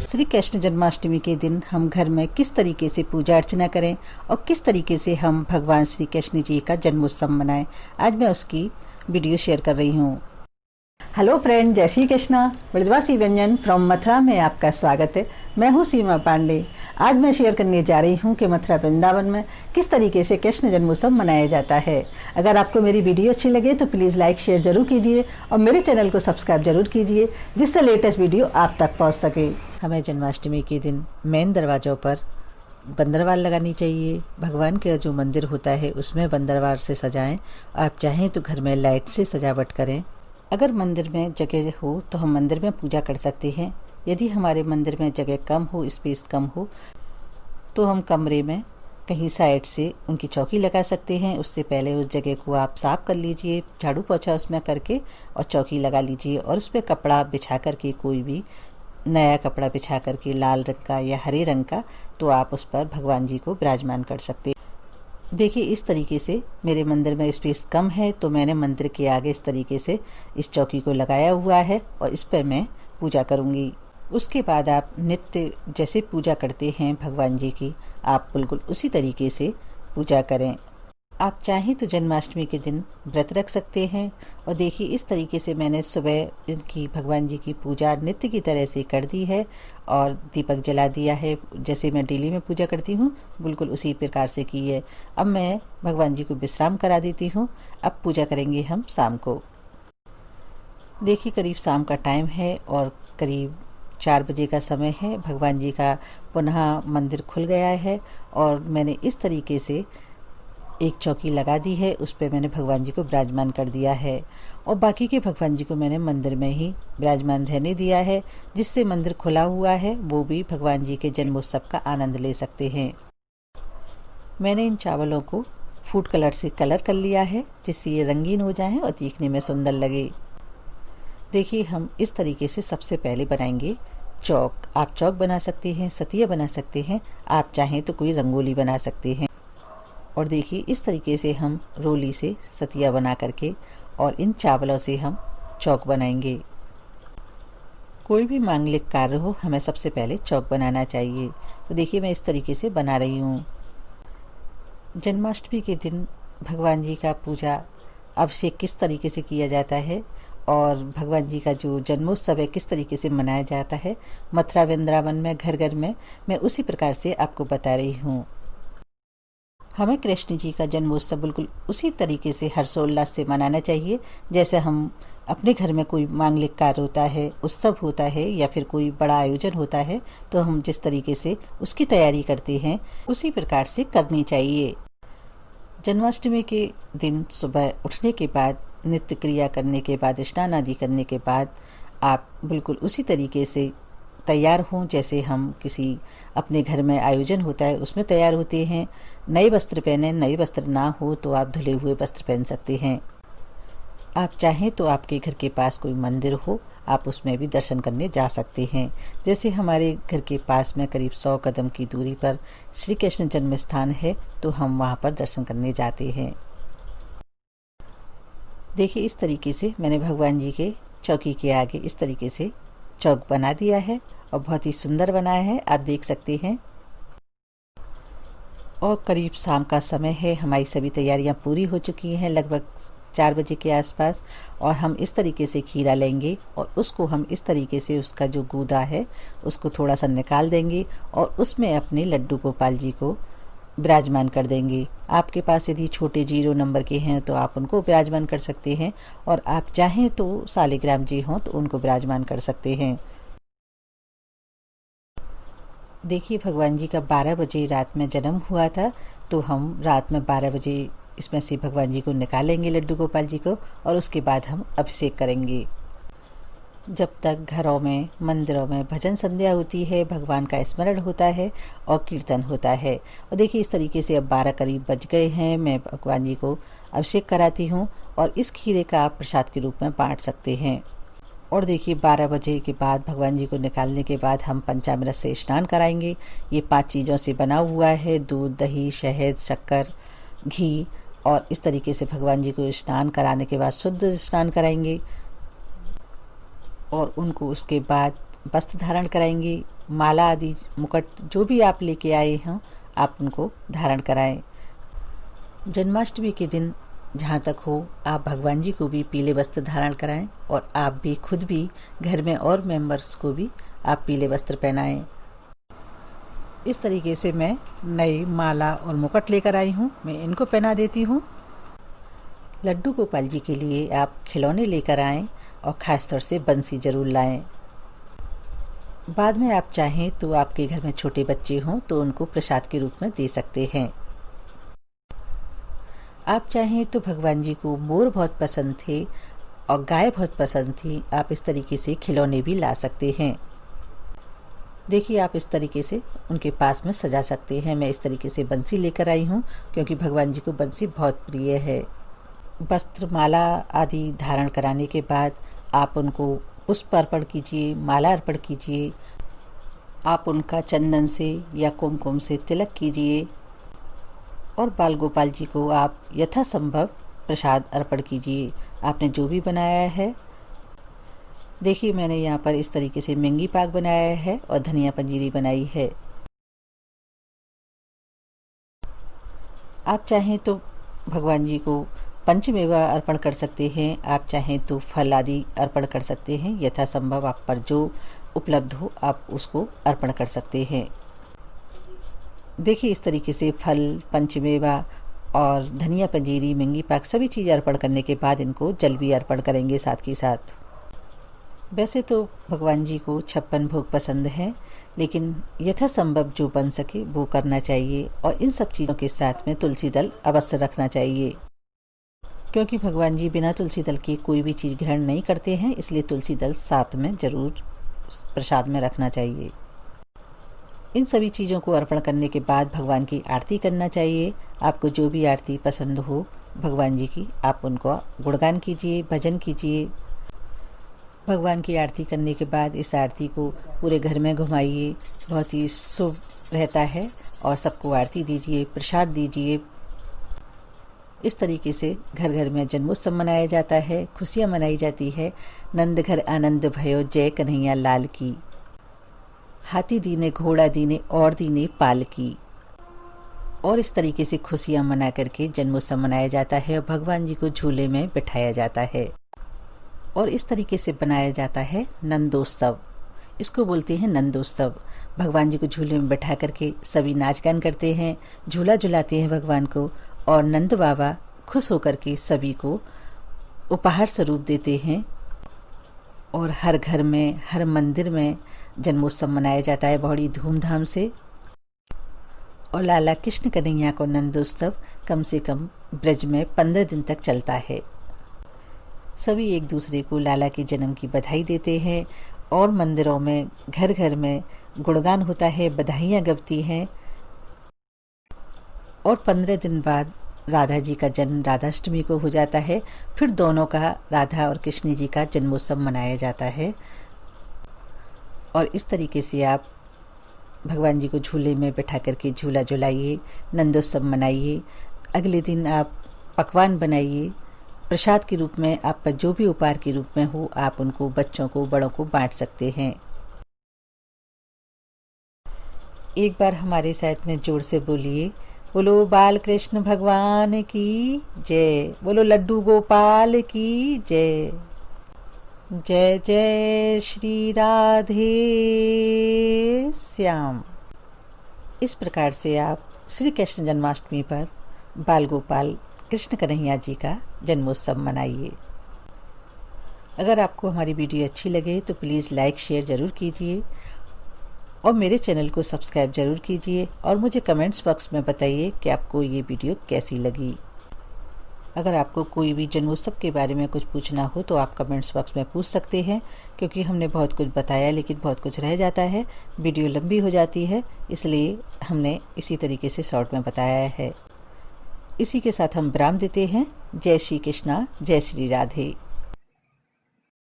श्री कृष्ण जन्माष्टमी के दिन हम घर में किस तरीके से पूजा अर्चना करें और किस तरीके से हम भगवान श्री कृष्ण जी का जन्मोत्सव मनाएं, आज मैं उसकी वीडियो शेयर कर रही हूँ। हेलो फ्रेंड, जय श्री कृष्णा। ब्रजवासी व्यंजन फ्रॉम मथुरा में आपका स्वागत है। मैं हूँ सीमा पांडे। आज मैं शेयर करने जा रही हूँ कि मथुरा वृंदावन में किस तरीके से कृष्ण जन्मोत्सव मनाया जाता है। अगर आपको मेरी वीडियो अच्छी लगे तो प्लीज़ लाइक शेयर जरूर कीजिए और मेरे चैनल को सब्सक्राइब जरूर कीजिए, जिससे लेटेस्ट वीडियो आप तक पहुँच सके। हमें जन्माष्टमी के दिन मेन दरवाज़ों पर बंदरवाल लगानी चाहिए। भगवान का जो मंदिर होता है उसमें बंदरवाल से सजाएं। आप चाहें तो घर में लाइट से सजावट करें। अगर मंदिर में जगह हो तो हम मंदिर में पूजा कर सकते हैं। यदि हमारे मंदिर में जगह कम हो, स्पेस कम हो, तो हम कमरे में कहीं साइड से उनकी चौकी लगा सकते हैं। उससे पहले उस जगह को आप साफ़ कर लीजिए, झाड़ू पोछा उसमें करके और चौकी लगा लीजिए और उस पर कपड़ा बिछा करके, कोई भी नया कपड़ा बिछा करके, लाल रंग का या हरे रंग का, तो आप उस पर भगवान जी को विराजमान कर सकते हैं। देखिए, इस तरीके से मेरे मंदिर में स्पेस कम है तो मैंने मंदिर के आगे इस तरीके से इस चौकी को लगाया हुआ है और इस पर मैं पूजा करूँगी। उसके बाद आप नित्य जैसे पूजा करते हैं भगवान जी की, आप बिल्कुल उसी तरीके से पूजा करें। आप चाहें तो जन्माष्टमी के दिन व्रत रख सकते हैं। और देखिए, इस तरीके से मैंने सुबह इनकी भगवान जी की पूजा नित्य की तरह से कर दी है और दीपक जला दिया है। जैसे मैं डेली में पूजा करती हूँ बिल्कुल उसी प्रकार से की है। अब मैं भगवान जी को विश्राम करा देती हूँ। अब पूजा करेंगे हम शाम को। देखिए, करीब शाम का टाइम है और करीब 4 बजे का समय है। भगवान जी का पुनः मंदिर खुल गया है और मैंने इस तरीके से एक चौकी लगा दी है। उस पर मैंने भगवान जी को विराजमान कर दिया है और बाकी के भगवान जी को मैंने मंदिर में ही विराजमान रहने दिया है, जिससे मंदिर खुला हुआ है वो भी भगवान जी के जन्मोत्सव का आनंद ले सकते हैं। मैंने इन चावलों को फूड कलर से कलर कर लिया है, जिससे ये रंगीन हो जाएं और दिखने में सुंदर लगे। देखिए, हम इस तरीके से सबसे पहले बनाएंगे चौक। आप चौक बना सकते हैं, सतिया बना सकते हैं, आप चाहें तो कोई रंगोली बना सकते हैं। और देखिए, इस तरीके से हम रोली से सतिया बना करके और इन चावलों से हम चौक बनाएंगे। कोई भी मांगलिक कार्य हो, हमें सबसे पहले चौक बनाना चाहिए। तो देखिए, मैं इस तरीके से बना रही हूँ। जन्माष्टमी के दिन भगवान जी का पूजा अभिषेक किस तरीके से किया जाता है और भगवान जी का जो जन्मोत्सव है किस तरीके से मनाया जाता है मथुरा वृंदावन में, घर घर में, मैं उसी प्रकार से आपको बता रही हूँ। हमें कृष्ण जी का जन्मोत्सव बिल्कुल उसी तरीके से हर्षोल्लास से मनाना चाहिए, जैसे हम अपने घर में कोई मांगलिक कार्य होता है, उत्सव होता है या फिर कोई बड़ा आयोजन होता है, तो हम जिस तरीके से उसकी तैयारी करते हैं उसी प्रकार से करनी चाहिए। जन्माष्टमी के दिन सुबह उठने के बाद, नित्य क्रिया करने के बाद, स्नान आदि करने के बाद आप बिल्कुल उसी तरीके से तैयार हों जैसे हम किसी अपने घर में आयोजन होता है उसमें तैयार होते हैं। नए वस्त्र पहने, नए वस्त्र ना हो तो आप धुले हुए वस्त्र पहन सकते हैं। आप चाहें तो आपके घर के पास कोई मंदिर हो, आप उसमें भी दर्शन करने जा सकते हैं। जैसे हमारे घर के पास में करीब 100 कदम की दूरी पर श्री कृष्ण जन्म स्थान है, तो हम वहाँ पर दर्शन करने जाते हैं। देखिए, इस तरीके से मैंने भगवान जी के चौकी के आगे इस तरीके से चौक बना दिया है और बहुत ही सुंदर बनाया है, आप देख सकते हैं। और करीब शाम का समय है, हमारी सभी तैयारियां पूरी हो चुकी हैं, लगभग 4 बजे के आसपास। और हम इस तरीके से खीरा लेंगे और उसको हम इस तरीके से, उसका जो गूदा है उसको थोड़ा सा निकाल देंगे और उसमें अपने लड्डू गोपाल जी को विराजमान कर देंगे। आपके पास यदि छोटे 0 नंबर के हैं तो आप उनको विराजमान कर सकते हैं और आप चाहें तो शालिग्राम जी हों तो उनको विराजमान कर सकते हैं। देखिए, भगवान जी का 12 बजे रात में जन्म हुआ था, तो हम रात में 12 बजे इसमें से भगवान जी को निकालेंगे, लड्डू गोपाल जी को, और उसके बाद हम अभिषेक करेंगे। जब तक घरों में, मंदिरों में भजन संध्या होती है, भगवान का स्मरण होता है और कीर्तन होता है। और देखिए, इस तरीके से अब 12 करीब बज गए हैं। मैं भगवान जी को अभिषेक कराती हूँ और इस खीरे का आप प्रसाद के रूप में बांट सकते हैं। और देखिए, 12 बजे के बाद भगवान जी को निकालने के बाद हम पंचामृत से स्नान कराएंगे। ये 5 चीज़ों से बना हुआ है, दूध, दही, शहद, शक्कर, घी। और इस तरीके से भगवान जी को स्नान कराने के बाद शुद्ध स्नान कराएंगे और उनको उसके बाद वस्त्र धारण कराएंगे। माला आदि मुकुट जो भी आप लेके आए हों आप उनको धारण कराएं। जन्माष्टमी के दिन जहाँ तक हो आप भगवान जी को भी पीले वस्त्र धारण कराएं और आप भी खुद भी घर में और मेंबर्स को भी आप पीले वस्त्र पहनाएं। इस तरीके से मैं नई माला और मुकुट लेकर आई हूँ, मैं इनको पहना देती हूँ। लड्डू गोपाल जी के लिए आप खिलौने लेकर आएं और ख़ास तौर से बंसी ज़रूर लाएं। बाद में आप चाहें तो आपके घर में छोटे बच्चे हों तो उनको प्रसाद के रूप में दे सकते हैं। आप चाहें तो भगवान जी को मोर बहुत पसंद थे और गाय बहुत पसंद थी, आप इस तरीके से खिलौने भी ला सकते हैं। देखिए आप इस तरीके से उनके पास में सजा सकते हैं। मैं इस तरीके से बंसी लेकर आई हूँ क्योंकि भगवान जी को बंसी बहुत प्रिय है। वस्त्र माला आदि धारण कराने के बाद आप उनको पुष्प अर्पण कीजिए, माला अर्पण कीजिए। आप उनका चंदन से या कुमकुम से तिलक कीजिए और बाल गोपाल जी को आप यथासंभव प्रसाद अर्पण कीजिए। आपने जो भी बनाया है, देखिए मैंने यहाँ पर इस तरीके से मेंगी पाक बनाया है और धनिया पंजीरी बनाई है। आप चाहें तो भगवान जी को पंचमेवा अर्पण कर सकते हैं, आप चाहें तो फल आदि अर्पण कर सकते हैं। यथासंभव आप पर जो उपलब्ध हो आप उसको अर्पण कर सकते हैं। देखिए इस तरीके से फल, पंचमेवा और धनिया पंजीरी, मेंगी पाक सभी चीज़ अर्पण करने के बाद इनको जल भी अर्पण करेंगे साथ के साथ। वैसे तो भगवान जी को 56 भोग पसंद है, लेकिन यथासंभव जो बन सके वो करना चाहिए और इन सब चीज़ों के साथ में तुलसी दल अवश्य रखना चाहिए, क्योंकि भगवान जी बिना तुलसी दल के कोई भी चीज़ ग्रहण नहीं करते हैं, इसलिए तुलसी दल साथ में ज़रूर प्रसाद में रखना चाहिए। इन सभी चीज़ों को अर्पण करने के बाद भगवान की आरती करना चाहिए। आपको जो भी आरती पसंद हो भगवान जी की, आप उनको गुणगान कीजिए, भजन कीजिए। भगवान की आरती करने के बाद इस आरती को पूरे घर में घुमाइए, बहुत ही शुभ रहता है। और सबको आरती दीजिए, प्रसाद दीजिए। इस तरीके से घर घर में जन्मोत्सव मनाया जाता है, खुशियाँ मनाई जाती है। नंद घर आनंद भयो, जय कन्हैया लाल की। हाथी दीने घोड़ा दीने और दीने पाल की। और इस तरीके से खुशियाँ मना करके जन्मोत्सव मनाया जाता है और भगवान जी को झूले में बिठाया जाता है। और इस तरीके से बनाया जाता है नंदोत्सव, इसको बोलते हैं नंदोत्सव। भगवान जी को झूले में बैठा करके सभी नाच गान करते हैं, झूला झुलाते हैं भगवान को, और नंद बाबा खुश होकर के सभी को उपहार स्वरूप देते हैं। और हर घर में, हर मंदिर में जन्मोत्सव मनाया जाता है बड़ी धूमधाम से। और लाला कृष्ण कन्हैया को नंदोत्सव कम से कम ब्रज में 15 दिन तक चलता है। सभी एक दूसरे को लाला के जन्म की बधाई देते हैं और मंदिरों में, घर घर में गुणगान होता है, बधाइयाँ गवती हैं। और 15 दिन बाद राधा जी का जन्म राधाष्टमी को हो जाता है। फिर दोनों का, राधा और कृष्ण जी का जन्मोत्सव मनाया जाता है। और इस तरीके से आप भगवान जी को झूले में बैठा करके झूला झुलाइए, नंदोत्सव मनाइए। अगले दिन आप पकवान बनाइए, प्रसाद के रूप में, आपका जो भी उपहार के रूप में हो आप उनको बच्चों को, बड़ों को बांट सकते हैं। एक बार हमारे साथ में जोर से बोलिए, बोलो बाल कृष्ण भगवान की जय, बोलो लड्डू गोपाल की जय। जय जय श्री राधे श्याम। इस प्रकार से आप श्री कृष्ण जन्माष्टमी पर बाल गोपाल कृष्ण कन्हैया जी का जन्मोत्सव मनाइए। अगर आपको हमारी वीडियो अच्छी लगे तो प्लीज़ लाइक शेयर ज़रूर कीजिए और मेरे चैनल को सब्सक्राइब ज़रूर कीजिए और मुझे कमेंट्स बॉक्स में बताइए कि आपको ये वीडियो कैसी लगी। अगर आपको कोई भी जन्मोत्सव के बारे में कुछ पूछना हो तो आप कमेंट्स बॉक्स में पूछ सकते हैं, क्योंकि हमने बहुत कुछ बताया लेकिन बहुत कुछ रह जाता है, वीडियो लंबी हो जाती है, इसलिए हमने इसी तरीके से शॉर्ट में बताया है। इसी के साथ हम विराम देते हैं। जय श्री कृष्णा, जय श्री राधे।